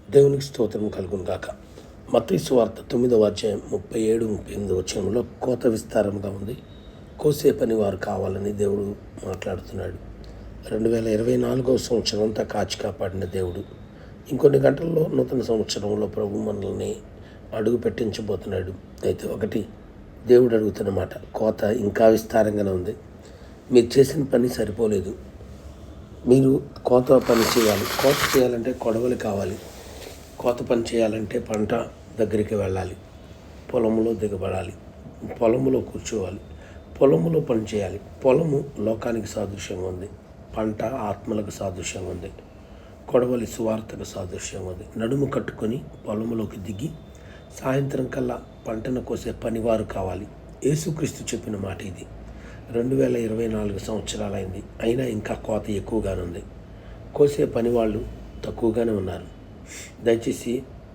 దేవునికి స్తోత్రం కలుగును గాక. మత్తయి సువార్త 9వ అధ్యాయం 37, 38 వచనంలో కోత విస్తారంగా ఉంది. కోసే పని వారు కావాలని దేవుడు మాట్లాడుతున్నాడు. 2024వ సంవత్సరం అంతా కాచి కాపాడిన దేవుడు ఇంకొన్ని గంటల్లో నూతన సంవత్సరంలో ప్రభు మనల్ని అడుగు పెట్టించబోతున్నాడు. అయితే ఒకటి దేవుడు అడుగుతున్న మాట, కోత ఇంకా విస్తారంగానే ఉంది. మీరు చేసిన పని సరిపోలేదు. మీరు కోత పని చేయాలి. కోత చేయాలంటే కొడవలి కావాలి. కోత పని చేయాలంటే పంట దగ్గరికి వెళ్ళాలి, పొలంలో దిగబడాలి, పొలంలో కూర్చోవాలి, పొలంలో పని చేయాలి. పొలము లోకానికి సాదృశ్యంగా ఉంది, పంట ఆత్మలకు సాదృశ్యంగా ఉంది, కొడవలి సువార్తకు సాదృశ్యంగా ఉంది. నడుము కట్టుకొని పొలంలోకి దిగి సాయంత్రం కల్లా పంటను కోసే పనివారు కావాలి. యేసుక్రీస్తు చెప్పిన మాట ఇది. 2024 సంవత్సరాలైంది, అయినా ఇంకా కోత ఎక్కువగానే ఉంది. కోసే పనివాళ్ళు తక్కువగానే ఉన్నారు. దయచేసి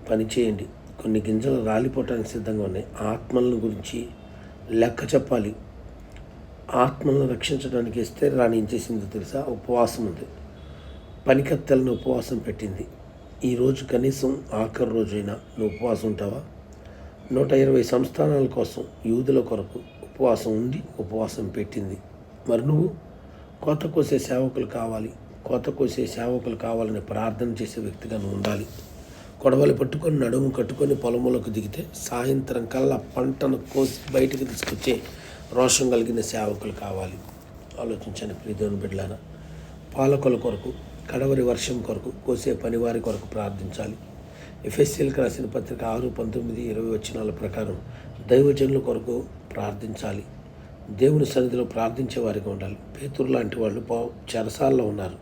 పని చేయండి. కొన్ని గింజలు రాలిపోవటానికి సిద్ధంగా ఉన్నాయి. ఆత్మలను గురించి లెక్క చెప్పాలి. ఆత్మలను రక్షించడానికి ఎస్తేరు రాణి ఏం చేసిందో తెలుసా? ఉపవాసం ఉంది. పనికత్తెలను ఉపవాసం పెట్టింది. ఈరోజు కనీసం ఆఖరి రోజైనా నువ్వు ఉపవాసం ఉంటావా? 120 సంస్థానాల కోసం యూదుల కొరకు ఉపవాసం ఉండి ఉపవాసం పెట్టింది. మరి నువ్వు కోత కోసే సేవకులు కావాలి. కోత కోసే సేవకులు కావాలని ప్రార్థన చేసే వ్యక్తిగా నువ్వు ఉండాలి. కొడవలి పట్టుకొని నడుము కట్టుకొని పొలంలోకి దిగితే సాయంత్రం కల్లా పంటను కోసి బయటకు తీసుకొచ్చే రోషం కలిగిన సేవకులు కావాలి. ఆలోచించండి ప్రియదేవుని బిడ్డలారా. పాలకుల కొరకు, కడవరి వర్షం కొరకు, కోసే పనివారి కొరకు ప్రార్థించాలి. ఎఫెసీయులకు రాసిన పత్రిక 6, 19, 20 వచనాల ప్రకారం దైవజనుల కొరకు ప్రార్థించాలి. దేవుని సన్నిధిలో ప్రార్థించే వారిగా ఉండాలి. పేతురు లాంటి వాళ్ళు చెరసాల్లో ఉన్నారు.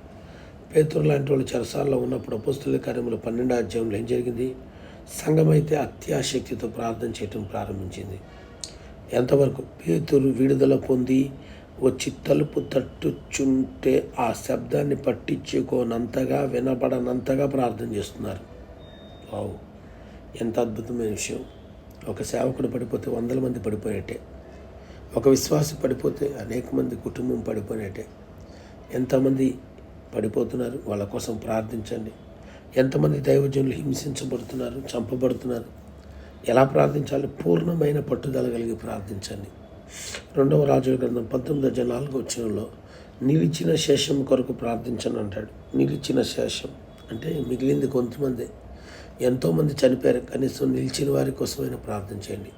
పేతురు లాంటి వాళ్ళు చెరసాల్లో ఉన్నప్పుడు అపోస్తలుల కార్యములు 12వ అధ్యాయంలో ఏం జరిగింది? సంఘమైతే అత్యాశక్తితో ప్రార్థన చేయటం ప్రారంభించింది. ఎంతవరకు? పేతురు విడుదల పొంది వచ్చి తలుపు తట్టుచుంటే ఆ శబ్దాన్ని పట్టించుకోనంతగా, వినపడనంతగా ప్రార్థన చేస్తున్నారు. వావ్, ఎంత అద్భుతమైన విషయం! ఒక సేవకుడు పడిపోతే 100 మంది పడిపోయినట్టే. ఒక విశ్వాసి పడిపోతే అనేక మంది కుటుంబం పడిపోయినట్టే. ఎంతమంది పడిపోతున్నారు? వాళ్ళ కోసం ప్రార్థించండి. ఎంతమంది దైవజనులు హింసించబడుతున్నారు, చంపబడుతున్నారు? ఎలా ప్రార్థించాలి? పూర్ణమైన పట్టుదల కలిగి ప్రార్థించండి. 2వ రాజుల గ్రంథం 19:4 వచనంలో నిలిచిన శేషం కొరకు ప్రార్థించను అంటాడు. నిలిచిన శేషం అంటే మిగిలింది కొంతమంది. ఎంతోమంది చనిపోయారు, కనీసం నిలిచిన వారి కోసమైనా ప్రార్థన చేయండి.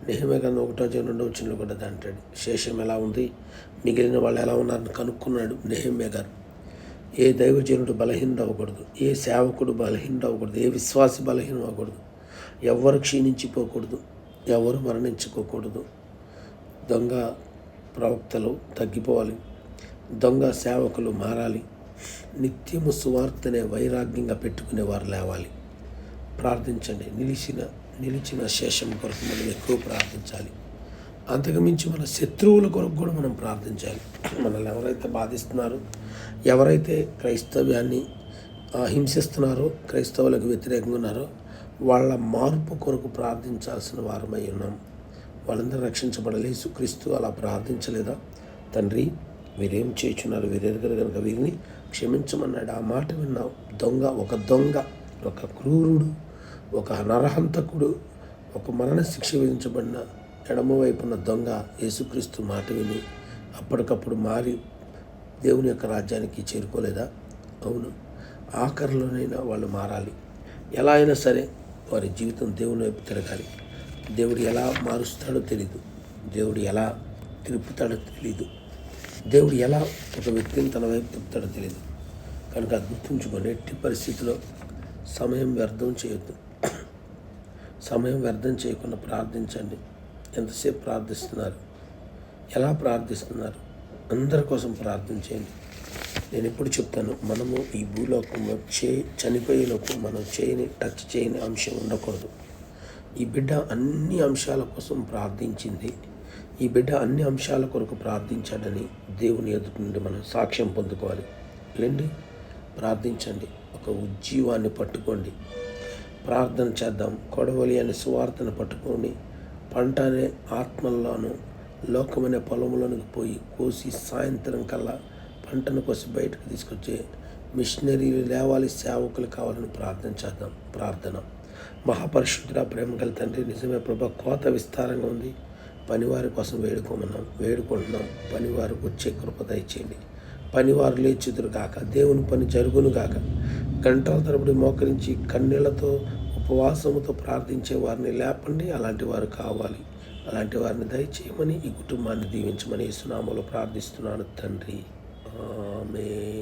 నెహెమ్యా గ్రంథం 1:2 వచనంలో కూడా అంటాడు. శేషం ఎలా ఉంది, మిగిలిన వాళ్ళు ఎలా ఉన్నారని కనుక్కున్నాడు నెహెమ్యా గారు. ఏ దైవజనుడు బలహీనుడు అవ్వకూడదు, ఏ సేవకుడు బలహీనుడు అవ్వకూడదు, ఏ విశ్వాసి బలహీనం అవ్వకూడదు, ఎవరు క్షీణించిపోకూడదు, ఎవరు మరణించుకోకూడదు. దొంగ ప్రవక్తలు తగ్గిపోవాలి, దొంగ సేవకులు మారాలి, నిత్యము సువార్తనే వైరాగ్యంగా పెట్టుకునేవారు లేవాలి. ప్రార్థించండి. నిలిచిన శేషం కొరకు మనం ఎక్కువ ప్రార్థించాలి. అంతకుమించి మన శత్రువుల కొరకు కూడా మనం ప్రార్థించాలి. మనల్ని ఎవరైతే బాధిస్తున్నారో, ఎవరైతే క్రైస్తవ్యాన్ని హింసిస్తున్నారో, క్రైస్తవులకు వ్యతిరేకంగా ఉన్నారో వాళ్ళ మార్పు కొరకు ప్రార్థించాల్సిన వారమై ఉన్నాం. వాళ్ళందరూ రక్షించబడాలి. యేసుక్రీస్తు అలా ప్రార్థించలేదా? తండ్రి, వీరేం చేయుచున్నారు, వీరెరుగరు కనుక వీరిని క్షమించమన్నాడు. ఆ మాట విన్నావు. దొంగ, ఒక క్రూరుడు, ఒక నరహంతకుడు, ఒక మరణశిక్ష విధించబడిన ఎడమవైపున్న దొంగ యేసుక్రీస్తు మాట విని అప్పటికప్పుడు మారి దేవుని యొక్క రాజ్యానికి చేరుకోలేదా? అవును. ఆఖరిలోనైనా వాళ్ళు మారాలి. ఎలా అయినా సరే వారి జీవితం దేవుని వైపు తిరగాలి. దేవుడు ఎలా మారుస్తాడో తెలీదు, దేవుడు ఎలా తిరుపుతాడో తెలీదు, దేవుడు ఎలా ఒక వ్యక్తిని తన వైపు తిప్పుతాడో తెలియదు. కనుక అది గుర్తుంచుకొని ఎట్టి పరిస్థితిలో సమయం వ్యర్థం చేయొద్దు. సమయం వ్యర్థం చేయకుండా ప్రార్థించండి. ఎంతసేపు ప్రార్థిస్తున్నారు? ఎలా ప్రార్థిస్తున్నారు? అందరి కోసం ప్రార్థన చేయండి. నేను ఎప్పుడు చెప్తాను, మనము ఈ భూలోకంలో చనిపోయేలోపు మనం టచ్ చేయని అంశం ఉండకూడదు. ఈ బిడ్డ అన్ని అంశాల కోసం ప్రార్థించింది. ఈ బిడ్డ అన్ని అంశాల కొరకు ప్రార్థించాడని దేవుని ఎదుటి నుండి మనం సాక్ష్యం పొందుకోవాలి. లేండి, ప్రార్థించండి. ఒక ఉజ్జీవాన్ని పట్టుకోండి, ప్రార్థన చేద్దాం. కొడవలి అనే సువార్తను పట్టుకొని పంట అనే ఆత్మల్లోనూ లోకమనే పొలంలోనికి పోయి కోసి సాయంత్రం కల్లా పంటను కోసి బయటకు తీసుకొచ్చే మిషనరీలు లేవాలి, సేవకులు కావాలని ప్రార్థన చేద్దాం. ప్రార్థన. మహాపరిశుద్ధుడ, ప్రేమ గల తండ్రి, నిజమే ప్రభా, కోత విస్తారంగా ఉంది. పనివారి కోసం వేడుకుంటున్నాం. పనివారికి వచ్చే కృప దయచేయండి. పనివారు లేచుదురు గాక, దేవుని పని జరుగును గాక. గంటల తరబడి మోకరించి కన్నీళ్లతో ఉపవాసముతో ప్రార్థించే వారిని లేపండి. అలాంటి వారు కావాలి. అలాంటి వారిని దయచేయమని, ఈ కుటుంబాన్ని దీవించమని యేసు నామములో ప్రార్థిస్తున్నాను తండ్రి. ఆమేన్.